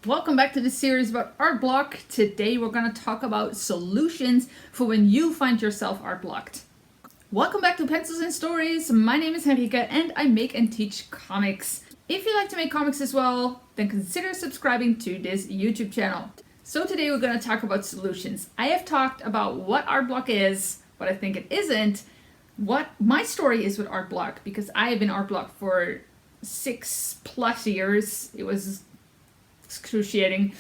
Welcome back to the series about art block. Today we're going to talk about solutions for when you find yourself art blocked. Welcome back to Pencils and Stories. My name is Henrika and I make and teach comics. If you like to make comics as well, then consider subscribing to this YouTube channel. So today we're going to talk about solutions. I have talked about what art block is, what I think it isn't, what my story is with art block, because I have been art blocked for 6+ years. It was excruciating.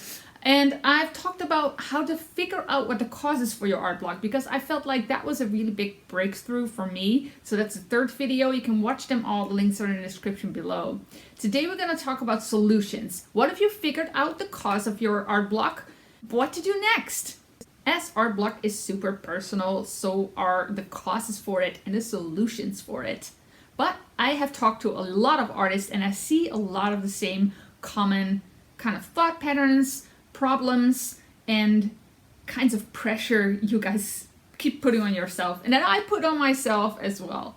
And I've talked about how to figure out what the cause is for your art block, because I felt like that was a really big breakthrough for me. So that's the third video. You can watch them all. The links are in the description below. Today we're going to talk about solutions. What if you figured out the cause of your art block? What to do next? As art block is super personal, so are the causes for it and the solutions for it. But I have talked to a lot of artists and I see a lot of the same common kind of thought patterns, problems, and kinds of pressure you guys keep putting on yourself and that I put on myself as well.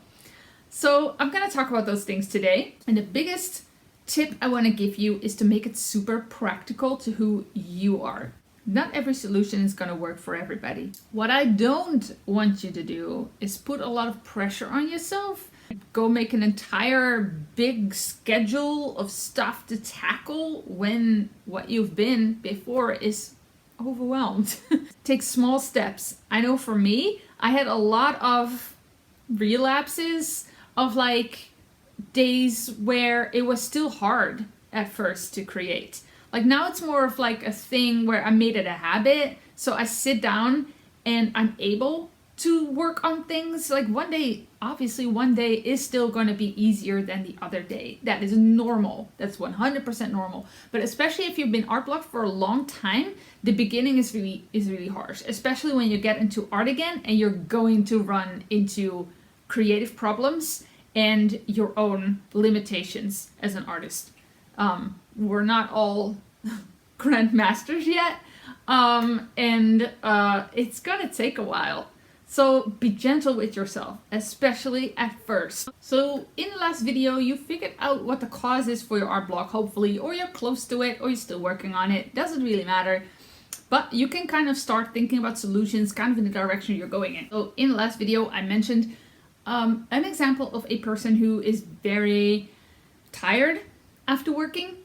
So I'm going to talk about those things today. And the biggest tip I want to give you is to make it super practical to who you are. Not every solution is going to work for everybody. What I don't want you to do is put a lot of pressure on yourself. Go make an entire big schedule of stuff to tackle when what you've been before is overwhelmed. Take small steps. I know for me, I had a lot of relapses of like days where it was still hard at first to create. Like now it's more of like a thing where I made it a habit. So I sit down and I'm able to work on things. Like one day, obviously one day is still going to be easier than the other day. That is normal. That's 100% normal. But especially if you've been art blocked for a long time, the beginning is really harsh, especially when you get into art again and you're going to run into creative problems and your own limitations as an artist. We're not all grandmasters yet, and it's gonna take a while. So be gentle with yourself, especially at first. So in the last video, you figured out what the cause is for your art block, hopefully, or you're close to it, or you're still working on it. Doesn't really matter. But you can kind of start thinking about solutions kind of in the direction you're going in. So in the last video, I mentioned an example of a person who is very tired after working.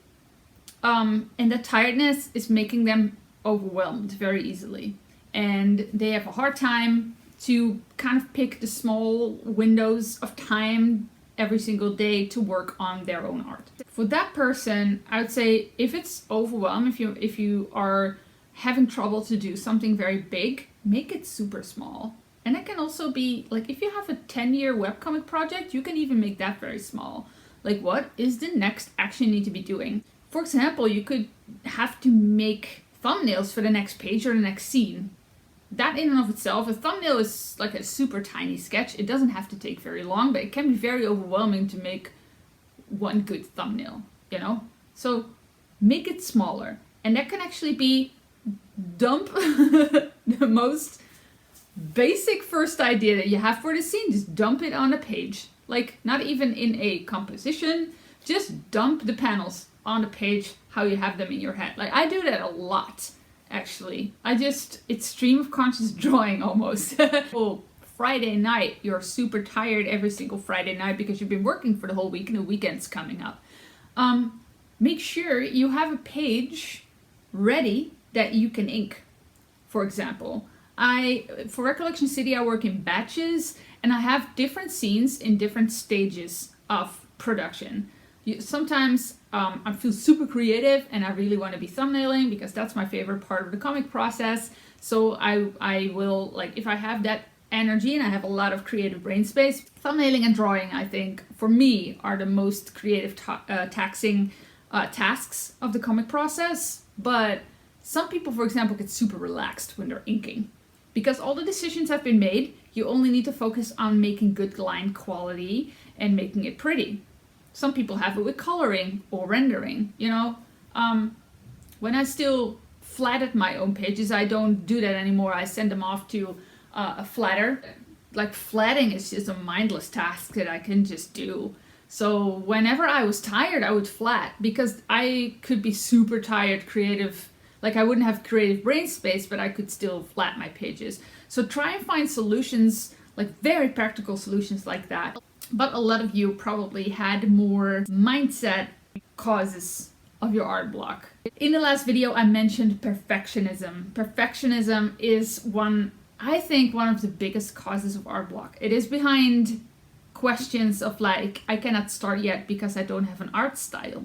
And that tiredness is making them overwhelmed very easily. And they have a hard time to kind of pick the small windows of time every single day to work on their own art. For that person, I would say if it's overwhelmed, if you are having trouble to do something very big, make it super small. And it can also be like if you have a 10-year webcomic project, you can even make that very small. Like what is the next action you need to be doing? For example, you could have to make thumbnails for the next page or the next scene. That in and of itself, a thumbnail is like a super tiny sketch. It doesn't have to take very long, but it can be very overwhelming to make one good thumbnail, you know? So make it smaller. And that can actually be dump the most basic first idea that you have for the scene. Just dump it on a page. Like not even in a composition, just dump the panels on the page how you have them in your head. Like I do that a lot. Actually, it's stream of conscious drawing almost. Well, Friday night, you're super tired every single Friday night because you've been working for the whole week and the weekend's coming up. Make sure you have a page ready that you can ink. For example, for Recollection City, I work in batches and I have different scenes in different stages of production. Sometimes I feel super creative and I really want to be thumbnailing because that's my favorite part of the comic process. So I will, like, if I have that energy and I have a lot of creative brain space, thumbnailing and drawing, I think, for me, are the most creative taxing tasks of the comic process. But some people, for example, get super relaxed when they're inking. Because all the decisions have been made, you only need to focus on making good line quality and making it pretty. Some people have it with coloring or rendering, you know. When I still flatted my own pages, I don't do that anymore. I send them off to a flatter. Like flatting is just a mindless task that I can just do. So whenever I was tired, I would flat because I could be super tired, creative. Like I wouldn't have creative brain space, but I could still flat my pages. So try and find solutions, like very practical solutions like that. But a lot of you probably had more mindset causes of your art block. In the last video, I mentioned perfectionism. Perfectionism is I think one of the biggest causes of art block. It is behind questions of like, I cannot start yet because I don't have an art style.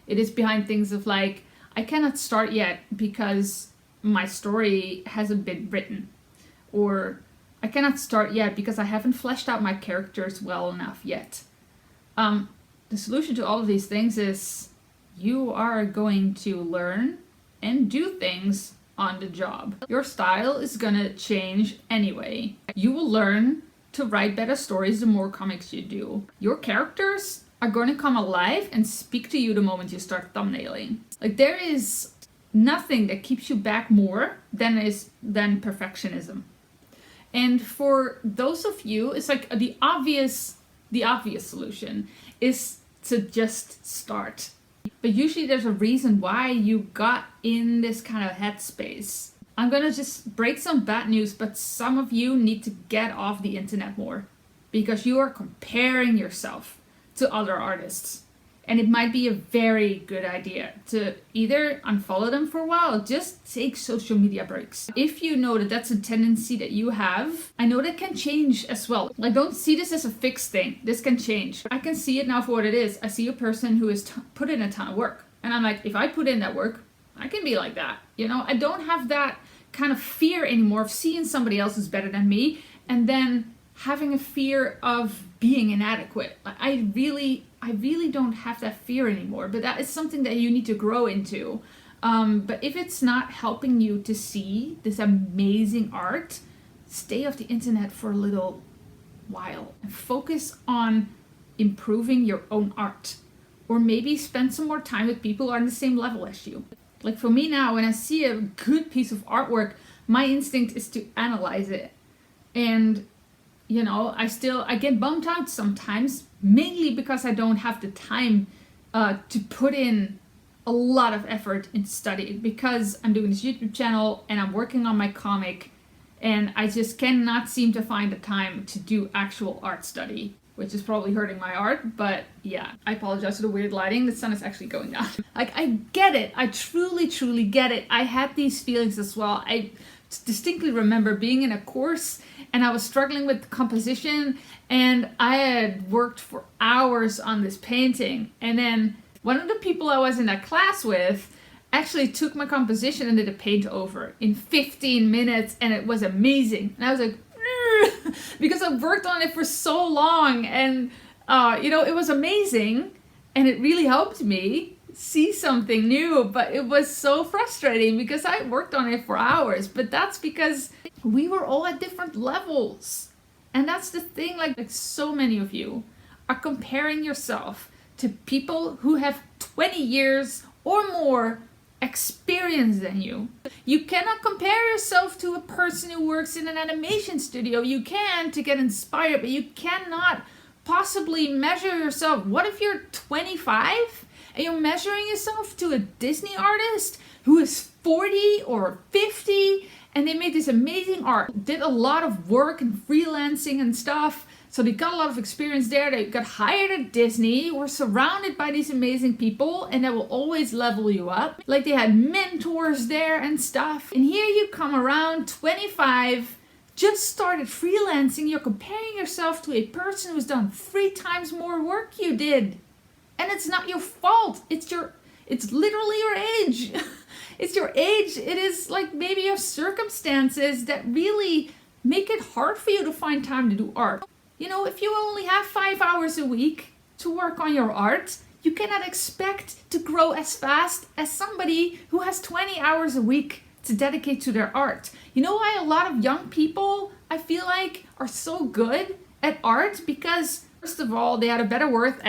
It is behind things of like, I cannot start yet because my story hasn't been written. Or I cannot start yet because I haven't fleshed out my characters well enough yet. The solution to all of these things is you are going to learn and do things on the job. Your style is gonna change anyway. You will learn to write better stories the more comics you do. Your characters are going to come alive and speak to you the moment you start thumbnailing. Like there is nothing that keeps you back more than perfectionism. And for those of you, it's like the obvious solution is to just start. But usually there's a reason why you got in this kind of headspace. I'm gonna just break some bad news, but some of you need to get off the internet more because you are comparing yourself to other artists. And it might be a very good idea to either unfollow them for a while or just take social media breaks. If you know that that's a tendency that you have, I know that can change as well. Like don't see this as a fixed thing. This can change. I can see it now for what it is. I see a person who has put in a ton of work. And I'm like, if I put in that work, I can be like that. You know, I don't have that kind of fear anymore of seeing somebody else who's better than me and then having a fear of being inadequate. I really don't have that fear anymore, but that is something that you need to grow into. But if it's not helping you to see this amazing art, stay off the internet for a little while and focus on improving your own art. Or maybe spend some more time with people who are on the same level as you. Like for me now, when I see a good piece of artwork, my instinct is to analyze it. And you know, I get bummed out sometimes, mainly because I don't have the time to put in a lot of effort into study because I'm doing this YouTube channel and I'm working on my comic and I just cannot seem to find the time to do actual art study, which is probably hurting my art, but yeah. I apologize for the weird lighting. The sun is actually going down. Like, I get it. I truly, truly get it. I had these feelings as well. I distinctly remember being in a course and I was struggling with composition and I had worked for hours on this painting. And then one of the people I was in that class with actually took my composition and did a paint over in 15 minutes and it was amazing. And I was like, because I worked on it for so long and you know, it was amazing and it really helped me see something new, but it was so frustrating because I worked on it for hours. But that's because we were all at different levels. And that's the thing, like so many of you are comparing yourself to people who have 20 years or more experience than you. You cannot compare yourself to a person who works in an animation studio. You can to get inspired, but you cannot possibly measure yourself. What if you're 25 and you're measuring yourself to a Disney artist who is 40 or 50 and they made this amazing art, did a lot of work and freelancing and stuff, so they got a lot of experience there. They got hired at Disney, were surrounded by these amazing people and that will always level you up. Like they had mentors there and stuff. And here you come around 25, just started freelancing, you're comparing yourself to a person who's done 3 times more work you did. And it's not your fault. It's literally your age. It's your age. It is like maybe your circumstances that really make it hard for you to find time to do art. You know, if you only have 5 hours a week to work on your art, you cannot expect to grow as fast as somebody who has 20 hours a week to dedicate to their art. You know why a lot of young people, I feel like, are so good at art? Because first of all, they had a better work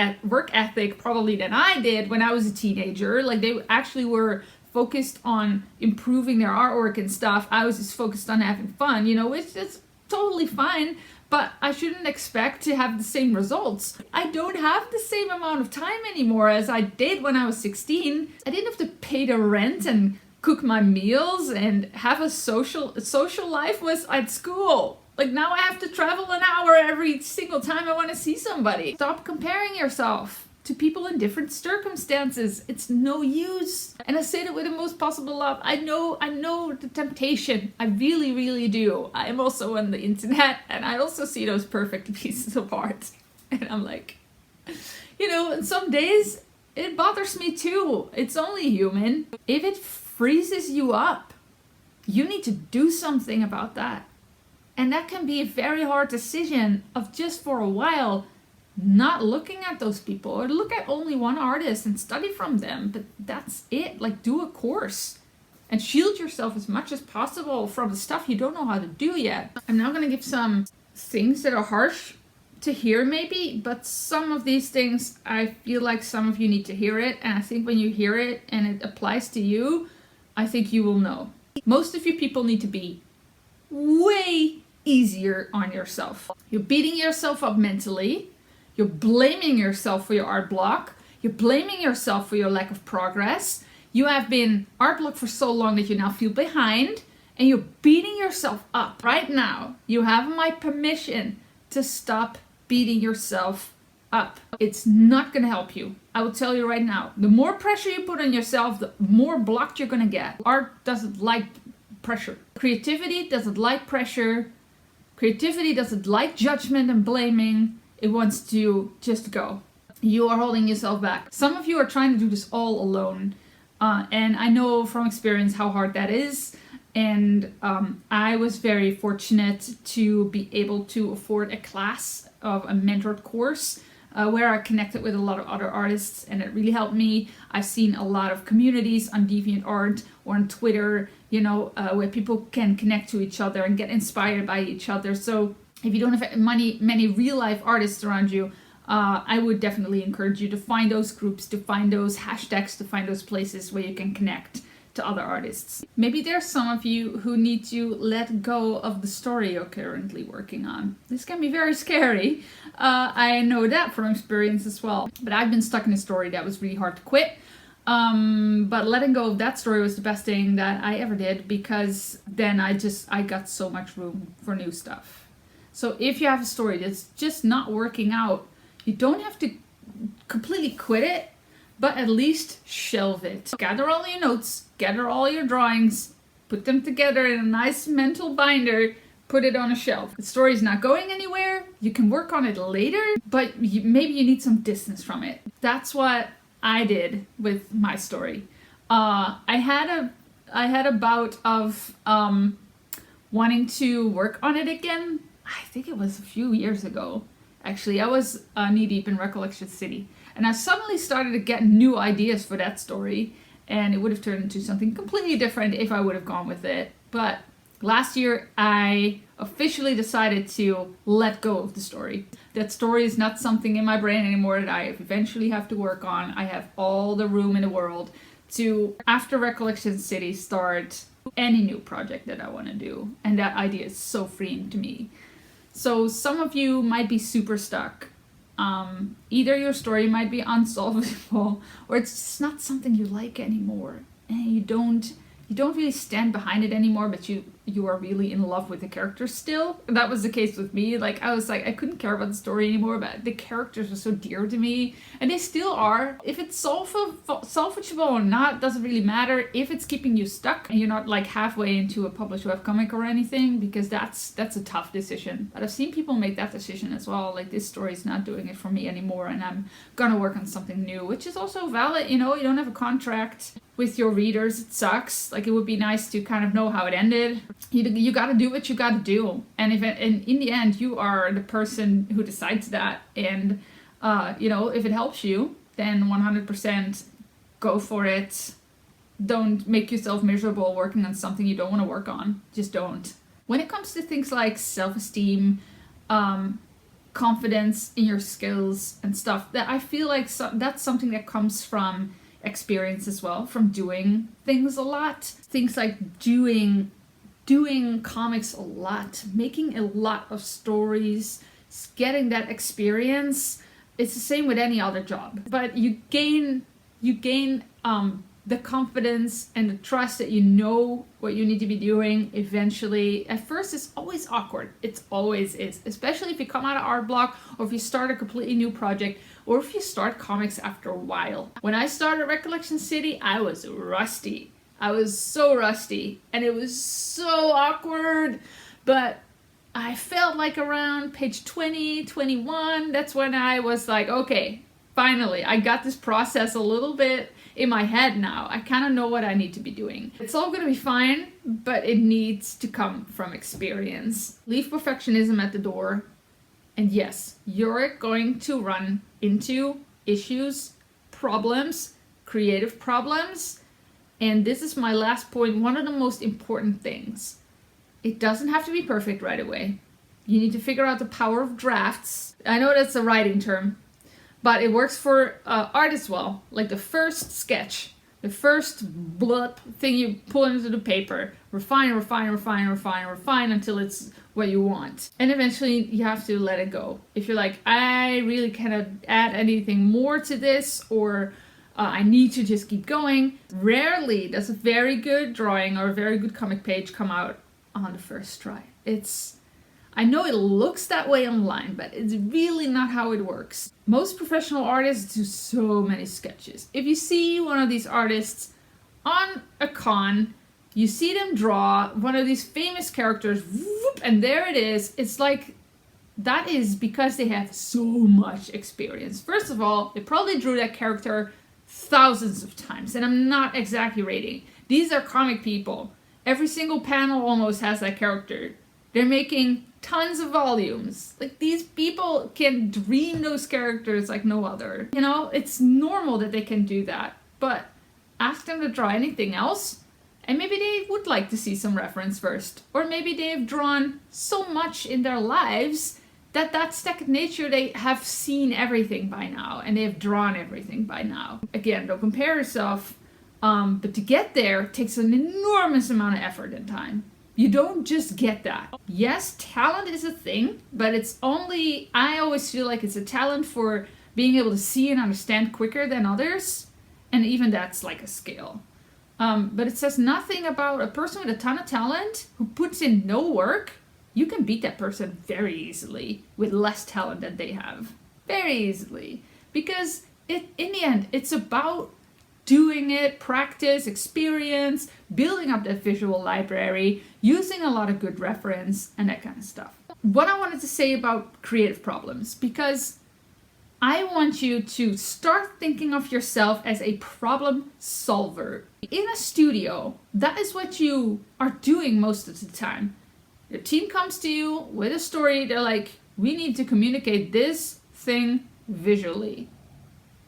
ethic probably than I did when I was a teenager. Like they actually were focused on improving their artwork and stuff. I was just focused on having fun, you know, which is totally fine. but I shouldn't expect to have the same results. I don't have the same amount of time anymore as I did when I was 16. I didn't have to pay the rent and cook my meals and have a social life was at school. Like now I have to travel an hour every single time I want to see somebody. Stop comparing yourself to people in different circumstances. It's no use. And I say that with the most possible love. I know the temptation. I really, really do. I am also on the internet and I also see those perfect pieces of art. And I'm like, you know, and some days it bothers me too. It's only human. If it freezes you up, you need to do something about that. And that can be a very hard decision of just for a while not looking at those people, or look at only one artist and study from them, but that's it. Like, do a course and shield yourself as much as possible from the stuff you don't know how to do yet. I'm now going to give some things that are harsh to hear maybe, but some of these things I feel like some of you need to hear it, and I think when you hear it and it applies to you, I think you will know. Most of you people need to be way easier on yourself. You're beating yourself up mentally. You're blaming yourself for your art block. You're blaming yourself for your lack of progress. You have been art block for so long that you now feel behind, and you're beating yourself up. Right now, you have my permission to stop beating yourself up. It's not going to help you. I will tell you right now, the more pressure you put on yourself, the more blocked you're going to get. Art doesn't like pressure. Creativity doesn't like pressure. Creativity doesn't like judgment and blaming. It wants to just go. You are holding yourself back. Some of you are trying to do this all alone. And I know from experience how hard that is. And I was very fortunate to be able to afford a class of a mentored course where I connected with a lot of other artists, and it really helped me. I've seen a lot of communities on DeviantArt or on Twitter, you know, where people can connect to each other and get inspired by each other. So if you don't have many real life artists around you, I would definitely encourage you to find those groups, to find those hashtags, to find those places where you can connect to other artists. Maybe there's some of you who need to let go of the story you're currently working on. This can be very scary. I know that from experience as well. But I've been stuck in a story that was really hard to quit. But letting go of that story was the best thing that I ever did, because then I got so much room for new stuff. So if you have a story that's just not working out, you don't have to completely quit it, but at least shelve it. Gather all your notes, gather all your drawings, put them together in a nice mental binder, put it on a shelf. The story's not going anywhere. You can work on it later, but maybe you need some distance from it. That's what I did with my story. I had a bout of wanting to work on it again. I think it was a few years ago. Actually, I was knee deep in Recollection City, and I suddenly started to get new ideas for that story, and it would have turned into something completely different if I would have gone with it. But last year, I officially decided to let go of the story. That story is not something in my brain anymore that I eventually have to work on. I have all the room in the world to, after Recollection City, start any new project that I want to do, and that idea is so freeing to me. So some of you might be super stuck. Either your story might be unsolvable, or it's just not something you like anymore, and you don't really stand behind it anymore, but you are really in love with the characters still. That was the case with me. Like, I was like, I couldn't care about the story anymore, but the characters were so dear to me, and they still are. If it's salvageable or not doesn't really matter if it's keeping you stuck and you're not like halfway into a published webcomic or anything, because that's a tough decision. But I've seen people make that decision as well. Like, this story is not doing it for me anymore, and I'm gonna work on something new, which is also valid. You know, you don't have a contract with your readers. It sucks. Like, it would be nice to kind of know how it ended. You got to do what you got to do, and in the end you are the person who decides that. And you know, if it helps you, then 100% go for it. Don't make yourself miserable working on something you don't want to work on. Just don't. When it comes to things like self-esteem, confidence in your skills and stuff, that I feel like that's something that comes from experience as well, from doing things a lot. Things like doing doing comics a lot, making a lot of stories, getting that experience. It's the same with any other job, but you gain the confidence and the trust that you know what you need to be doing eventually. At first, it's always awkward. It always is, especially if you come out of art block, or if you start a completely new project, or if you start comics after a while. When I started Recollection City, I was rusty. I was so rusty, and it was so awkward, but I felt like around page 20, 21, that's when I was like, okay, finally, I got this process a little bit in my head now. I kind of know what I need to be doing. It's all gonna be fine, but it needs to come from experience. Leave perfectionism at the door. And yes, you're going to run into issues, problems, creative problems. And this is my last point, one of the most important things. It doesn't have to be perfect right away. You need to figure out the power of drafts. I know that's a writing term, but it works for art as well. Like the first sketch, the first blurb thing you pull into the paper, refine until it's what you want. And eventually you have to let it go. If you're like, I really cannot add anything more to this, or I need to just keep going. Rarely does a very good drawing or a very good comic page come out on the first try. I know it looks that way online, but it's really not how it works. Most professional artists do so many sketches. If you see one of these artists on a con, you see them draw one of these famous characters, whoop, and there it is. It's like, that is because they have so much experience. First of all, they probably drew that character thousands of times, and I'm not exaggerating. These are comic people. Every single panel almost has that character. They're making tons of volumes. Like, these people can dream those characters like no other. You know, it's normal that they can do that. But ask them to draw anything else, and maybe they would like to see some reference first. Or maybe they've drawn so much in their lives that that's second nature. They have seen everything by now, and they've drawn everything by now. Again, don't compare yourself. But to get there takes an enormous amount of effort and time. You don't just get that. Yes, talent is a thing, but I always feel like it's a talent for being able to see and understand quicker than others. And even that's like a skill. But it says nothing about a person with a ton of talent who puts in no work. You can beat that person very easily with less talent than they have. Very easily. Because in the end, it's about doing it, practice, experience, building up that visual library, using a lot of good reference, and that kind of stuff. What I wanted to say about creative problems, because I want you to start thinking of yourself as a problem solver. In a studio, that is what you are doing most of the time. Your team comes to you with a story, they're like, we need to communicate this thing visually.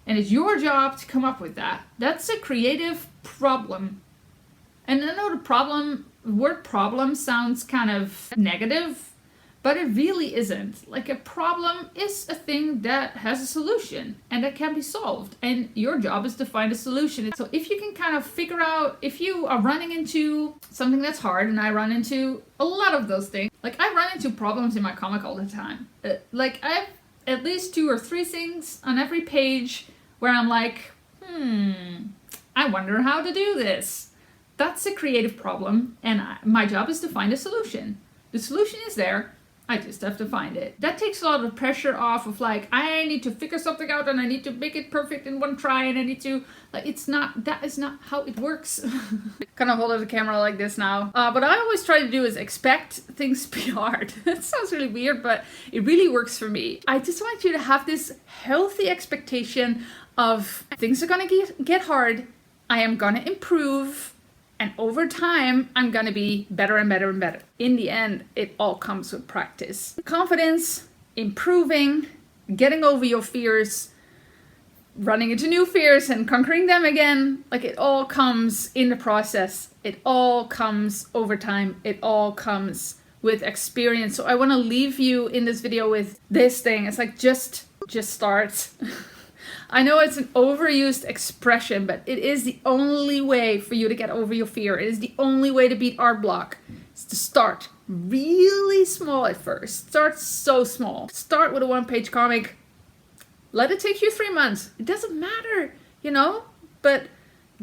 And it's your job to come up with that. That's a creative problem. And I know the word problem sounds kind of negative, but it really isn't. Like, a problem is a thing that has a solution and that can be solved. And your job is to find a solution. So if you can kind of figure out, if you are running into something that's hard, and I run into a lot of those things. Like, I run into problems in my comic all the time. Like, I have at least 2 or 3 things on every page where I'm like, I wonder how to do this. That's a creative problem, and my job is to find a solution. The solution is there, I just have to find it. That takes a lot of pressure off of, like, I need to figure something out and I need to make it perfect in one try, and I need to, like, that is not how it works. Kind of hold up the camera like this now. What I always try to do is expect things to be hard. That sounds really weird, but it really works for me. I just want you to have this healthy expectation of things are gonna get hard, I am gonna improve, and over time, I'm gonna be better and better and better. In the end, it all comes with practice. Confidence, improving, getting over your fears, running into new fears and conquering them again. Like, it all comes in the process. It all comes over time. It all comes with experience. So I wanna leave you in this video with this thing. It's like, just start. I know it's an overused expression, but it is the only way for you to get over your fear. It is the only way to beat art block. to start really small at first. Start so small. Start with a one-page comic. Let it take you 3 months. It doesn't matter, but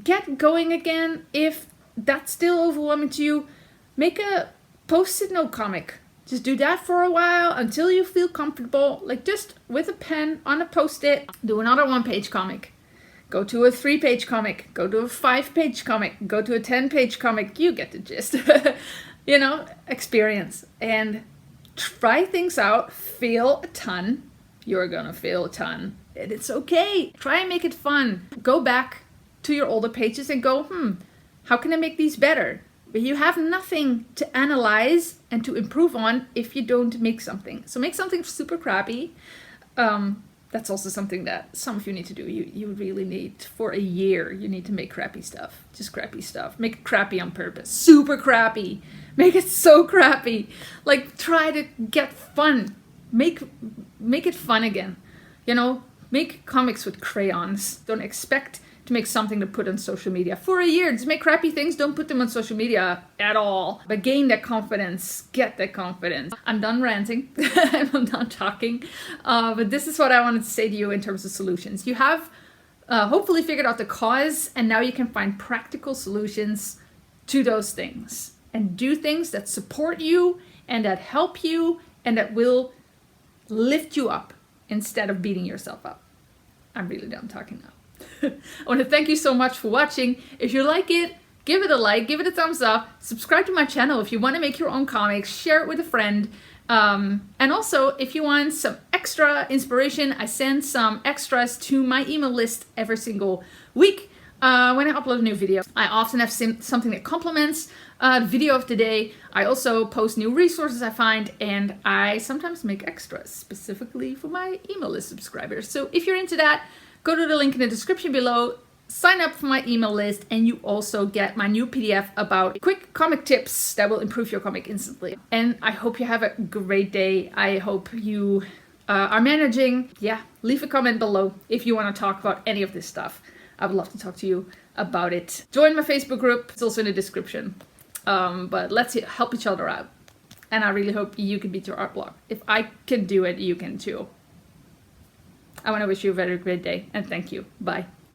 get going again. If that's still overwhelming to you, make a post-it note comic. Just do that for a while until you feel comfortable. Like just with a pen on a post-it, do another one-page comic. Go to a 3-page comic. Go to a 5-page comic. Go to a 10-page comic. You get the gist. Experience. And try things out. Fail a ton. You're gonna fail a ton. And it's okay. Try and make it fun. Go back to your older pages and go, how can I make these better? But you have nothing to analyze and to improve on if you don't make something. So make something super crappy. That's also something that some of you need to do. You really need, for a year, you need to make crappy stuff. Just crappy stuff. Make it crappy on purpose. Super crappy. Make it so crappy. Like, try to get fun. Make it fun again. Make comics with crayons. Don't expect to make something to put on social media. For a year, just make crappy things. Don't put them on social media at all. But gain that confidence. Get that confidence. I'm done ranting. I'm done talking. But this is what I wanted to say to you in terms of solutions. You have hopefully figured out the cause, and now you can find practical solutions to those things. And do things that support you and that help you and that will lift you up instead of beating yourself up. I'm really done talking now. I want to thank you so much for watching. If you like it, give it a like, give it a thumbs up, subscribe to my channel if you want to make your own comics, share it with a friend. And also, if you want some extra inspiration, I send some extras to my email list every single week when I upload a new video. I often have something that complements the video of the day. I also post new resources I find, and I sometimes make extras specifically for my email list subscribers. So if you're into that, go to the link in the description below, sign up for my email list, and you also get my new PDF about quick comic tips that will improve your comic instantly. And I hope you have a great day. I hope you are managing. Yeah, leave a comment below if you want to talk about any of this stuff. I would love to talk to you about it. Join my Facebook group. It's also in the description. But let's help each other out. And I really hope you can beat your art block. If I can do it, you can too. I want to wish you a very great day, and thank you. Bye.